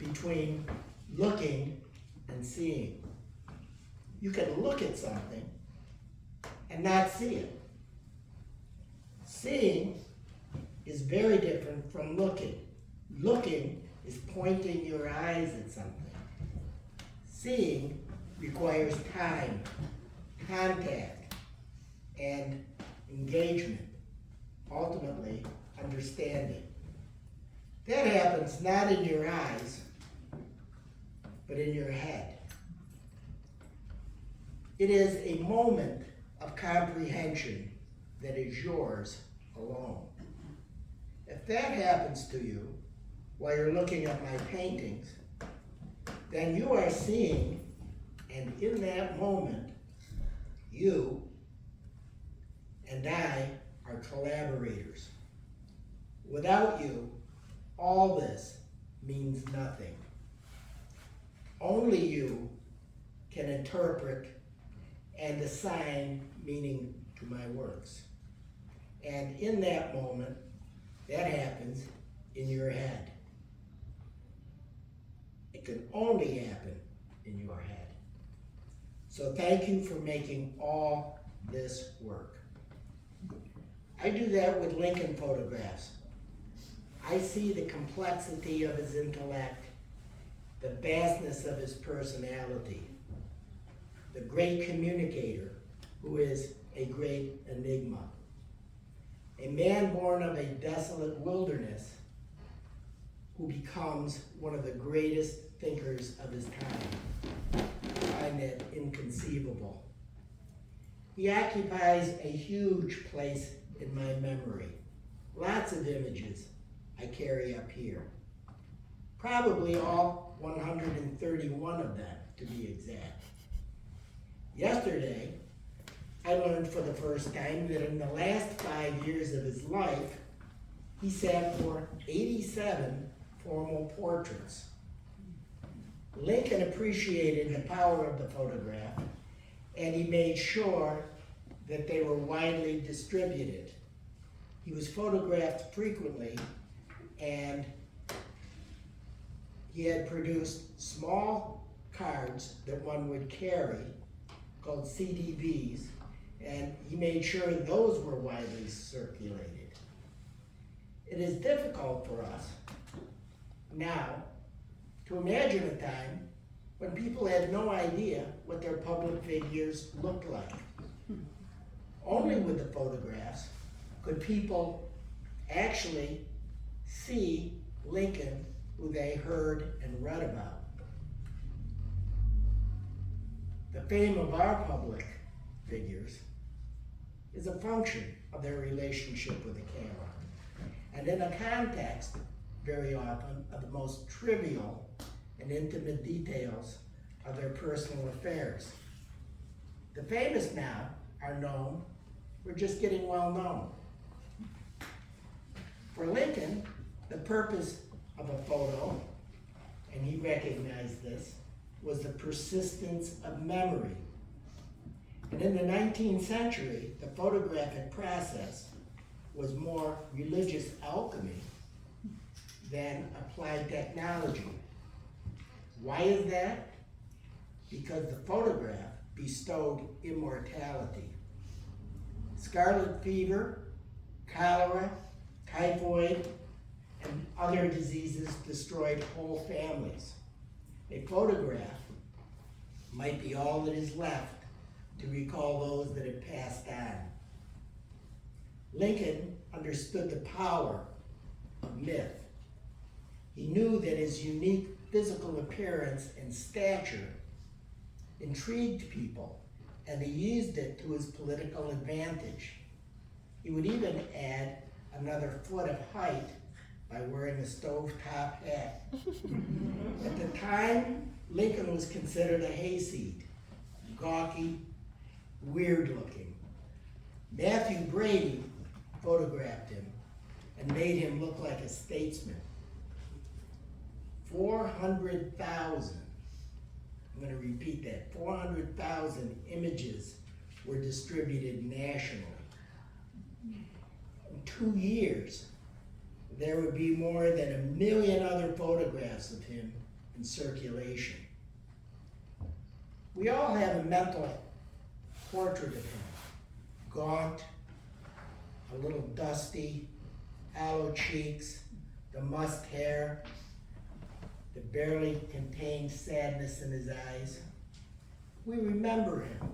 between looking and seeing. You can look at something and not see it. Seeing is very different from looking. Looking is pointing your eyes at something. Seeing requires time, contact, and engagement, ultimately understanding. That happens not in your eyes, but in your head. It is a moment of comprehension that is yours alone. If that happens to you while you're looking at my paintings, then you are seeing, and in that moment, you and I are collaborators. Without you, all this means nothing. Only you can interpret and assign meaning to my works. And in that moment, that happens in your head. It can only happen in your head. So thank you for making all this work. I do that with Lincoln photographs. I see the complexity of his intellect, the vastness of his personality, the great communicator who is a great enigma. A man born of a desolate wilderness who becomes one of the greatest thinkers of his time. I find that inconceivable. He occupies a huge place in my memory. Lots of images I carry up here. Probably all 131 of them, to be exact. Yesterday, I learned for the first time that in the last 5 years of his life, he sat for 87 formal portraits. Lincoln appreciated the power of the photograph, and he made sure that they were widely distributed. He was photographed frequently, and he had produced small cards that one would carry, called CDVs, and he made sure those were widely circulated. It is difficult for us now to imagine a time when people had no idea what their public figures looked like. Only with the photographs could people actually see Lincoln, who they heard and read about. The fame of our public figures is a function of their relationship with the camera, and in a context, very often, of the most trivial and intimate details of their personal affairs. The famous now are known, we're just getting well known. For Lincoln, the purpose of a photo, and he recognized this, was the persistence of memory. And in the 19th century, the photographic process was more religious alchemy than applied technology. Why is that? Because the photograph bestowed immortality. Scarlet fever, cholera, typhoid, and other diseases destroyed whole families. A photograph might be all that is left to recall those that have passed on. Lincoln understood the power of myth. He knew that his unique physical appearance and stature intrigued people, and he used it to his political advantage. He would even add another foot of height by wearing a stovetop hat. At the time, Lincoln was considered a hayseed, gawky, weird-looking. Matthew Brady photographed him and made him look like a statesman. 400,000, I'm going to repeat that, 400,000 images were distributed nationally. In 2 years, there would be more than 1 million other photographs of him in circulation. We all have a mental portrait of him. Gaunt, a little dusty, hollow cheeks, the mussed hair, the barely contained sadness in his eyes. We remember him,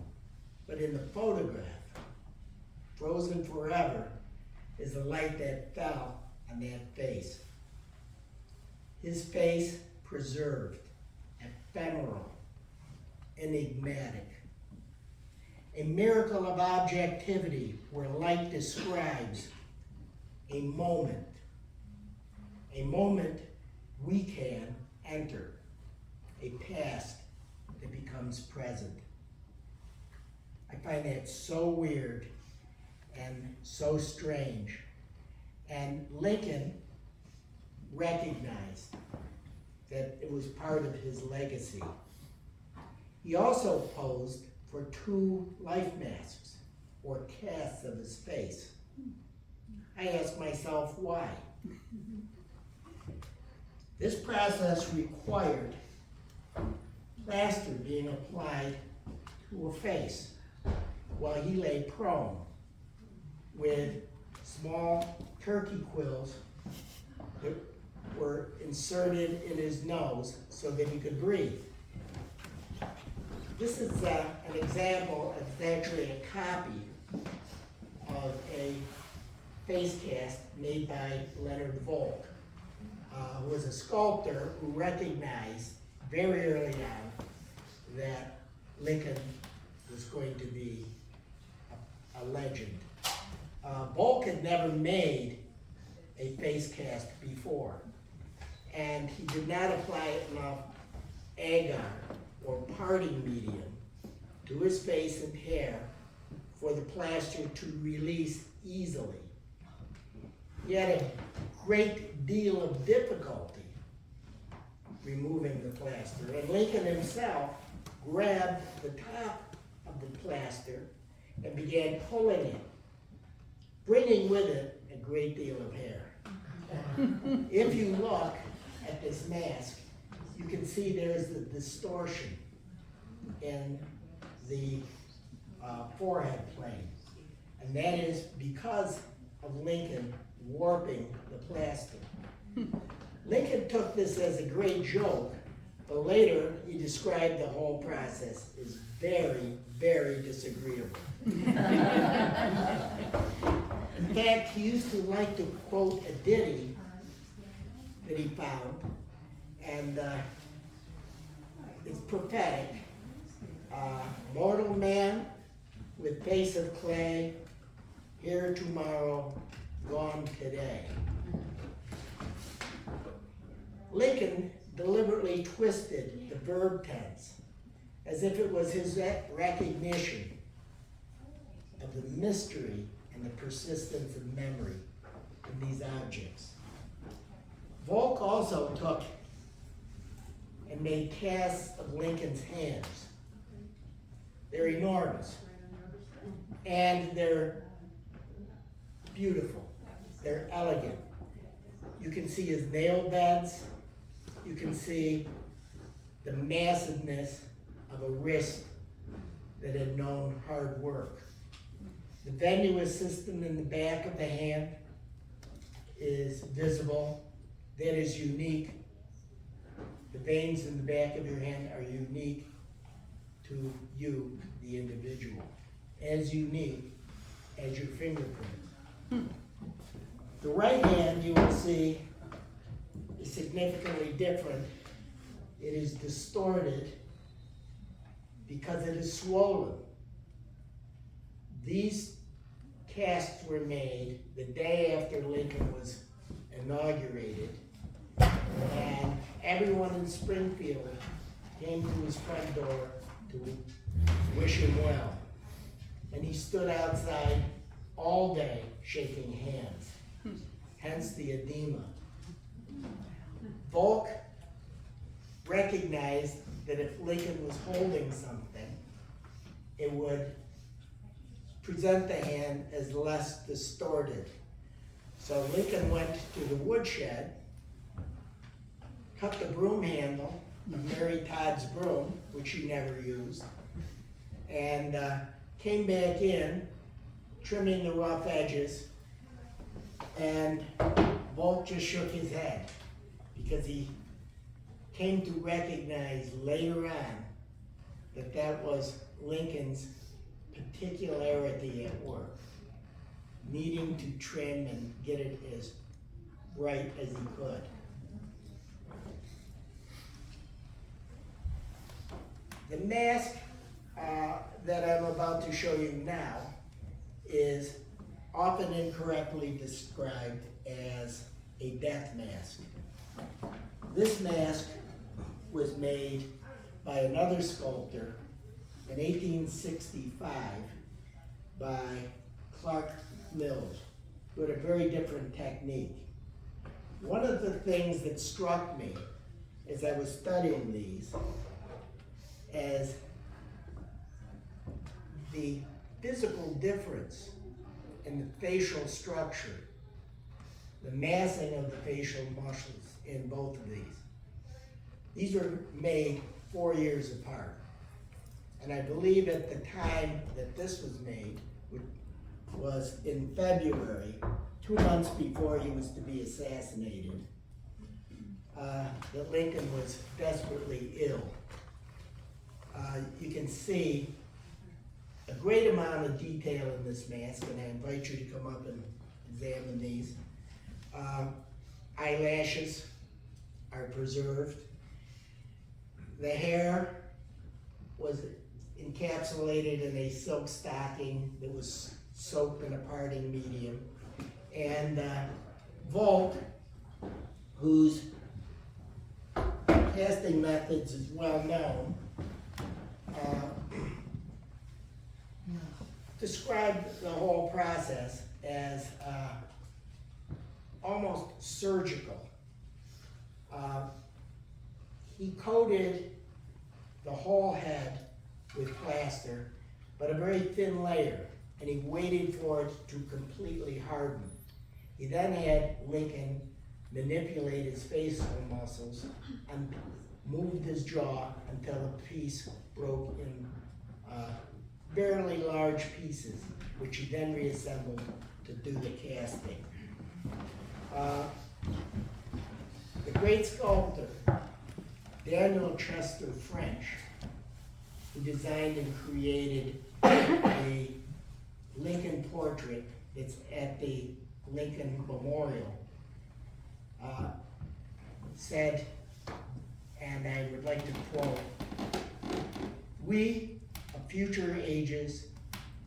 but in the photograph, frozen forever, is the light that fell on that face. His face preserved, ephemeral, enigmatic. A miracle of objectivity where light describes a moment we can enter, a past that becomes present. I find that so weird and so strange. And Lincoln recognized that it was part of his legacy. He also posed for 2 life masks, or casts of his face. I ask myself why. This process required plaster being applied to a face while he lay prone with small turkey quills that were inserted in his nose so that he could breathe. This is an example, it's actually a copy of a face cast made by Leonard Volk, who was a sculptor who recognized very early on that Lincoln was going to be a legend. Volk had never made a face cast before, and he did not apply enough agar or parting medium to his face and hair for the plaster to release easily. He had a great deal of difficulty removing the plaster, and Lincoln himself grabbed the top of the plaster and began pulling it, bringing with it a great deal of hair. If you look at this mask, you can see there's the distortion in the forehead plane. And that is because of Lincoln warping the plaster. Lincoln took this as a great joke, but later he described the whole process as very, very disagreeable. In fact, he used to like to quote a ditty that he found, and it's prophetic. Mortal man with face of clay, here tomorrow, gone today. Lincoln deliberately twisted the verb tense as if it was his recognition of the mystery and the persistence of memory in these objects. Volk also took and made casts of Lincoln's hands. They're enormous, and they're beautiful, they're elegant. You can see his nail beds, you can see the massiveness of a wrist that had known hard work. The venous system in the back of the hand is visible. That is unique. The veins in the back of your hand are unique to you, the individual, as unique as your fingerprint. The right hand, you will see, is significantly different. It is distorted because it is swollen. These casts were made the day after Lincoln was inaugurated, and everyone in Springfield came to his front door to wish him well. And he stood outside all day shaking hands, hence the edema. Volk recognized that if Lincoln was holding something, it would present the hand as less distorted. So Lincoln went to the woodshed, cut the broom handle Mary Todd's broom, which she never used, and came back in, trimming the rough edges, and Volk just shook his head because he came to recognize later on that that was Lincoln's particularity at work, needing to trim and get it as right as he could. The mask that I'm about to show you now is often incorrectly described as a death mask. This mask was made by another sculptor in 1865 by Clark Mills, who had a very different technique. One of the things that struck me as I was studying these as the physical difference in the facial structure, the massing of the facial muscles in both of these. These were made 4 years apart. And I believe at the time that this was made, which was in February, 2 months before he was to be assassinated, that Lincoln was desperately ill. You can see a great amount of detail in this mask, and I invite you to come up and examine these. Eyelashes are preserved. The hair was encapsulated in a silk stocking that was soaked in a parting medium. And Volk, whose casting methods is well known, described the whole process as almost surgical. He coated the whole head with plaster, but a very thin layer, and he waited for it to completely harden. He then had Lincoln manipulate his facial muscles and moved his jaw until the piece broke in fairly large pieces, which he then reassembled to do the casting. The great sculptor, Daniel Chester French, who designed and created a Lincoln portrait that's at the Lincoln Memorial, said, and I would like to quote, "We of future ages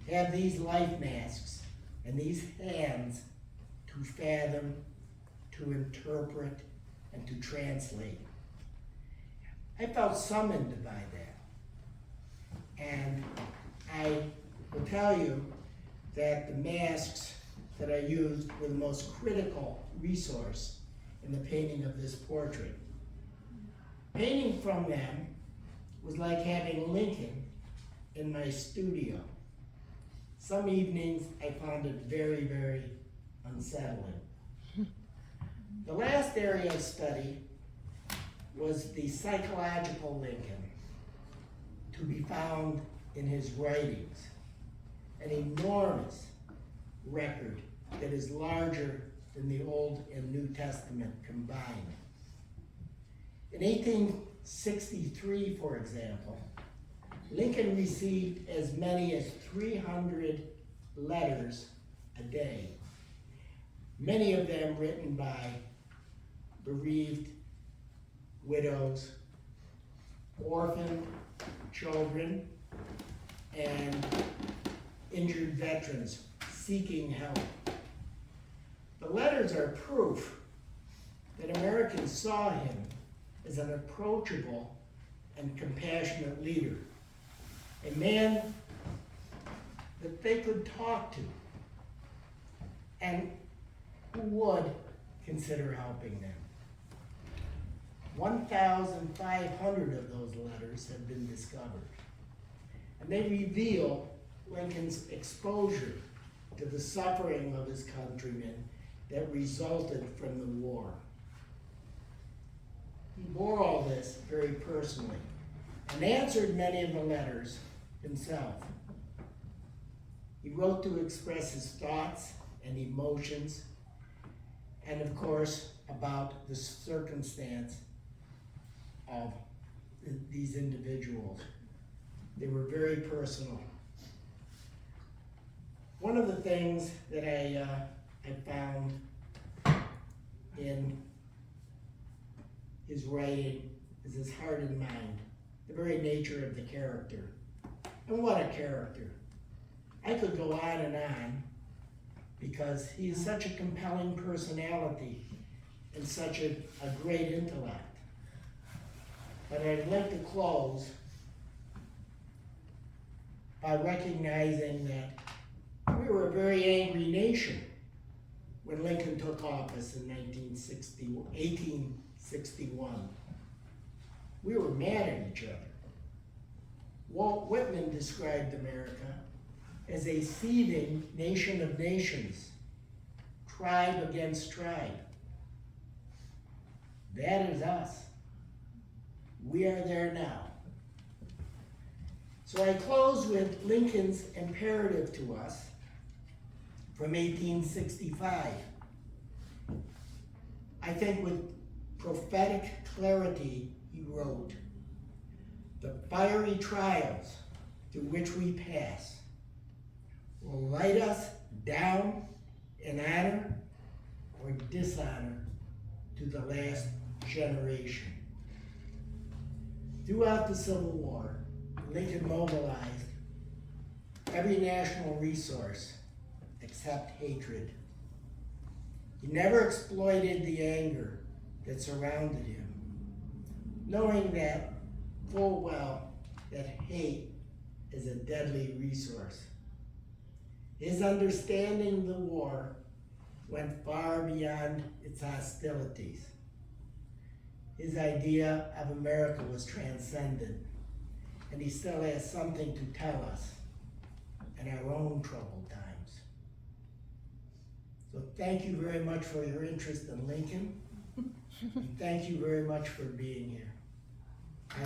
have these life masks and these hands to fathom, to interpret, and to translate." I felt summoned by that. And I will tell you that the masks that I used were the most critical resource in the painting of this portrait. Painting from them was like having Lincoln in my studio. Some evenings I found it very, very unsettling. The last area of study was the psychological Lincoln, to be found in his writings, an enormous record that is larger than the Old and New Testament combined. In 1863, for example, Lincoln received as many as 300 letters a day, many of them written by bereaved widows, orphaned children, and injured veterans seeking help. The letters are proof that Americans saw him as an approachable and compassionate leader, a man that they could talk to and who would consider helping them. 1,500 of those letters have been discovered, and they reveal Lincoln's exposure to the suffering of his countrymen that resulted from the war. He bore all all this very personally and answered many of the letters himself. He wrote to express his thoughts and emotions, and of course, about the circumstance of these individuals. They were very personal. One of the things that I found in his writing is his heart and mind, the very nature of the character. And what a character. I could go on and on because he is such a compelling personality and such a great intellect. But I'd like to close by recognizing that we were a very angry nation when Lincoln took office in 1861. We were mad at each other. Walt Whitman described America as a seething nation of nations, tribe against tribe. That is us. We are there now. So I close with Lincoln's imperative to us from 1865. I think with prophetic clarity he wrote, "The fiery trials through which we pass will light us down in honor or dishonor to the last generation." Throughout the Civil War, Lincoln mobilized every national resource except hatred. He never exploited the anger that surrounded him, knowing that full well that hate is a deadly resource. His understanding of the war went far beyond its hostilities. His idea of America was transcendent, and he still has something to tell us in our own troubled times. So thank you very much for your interest in Lincoln. And thank you very much for being here. I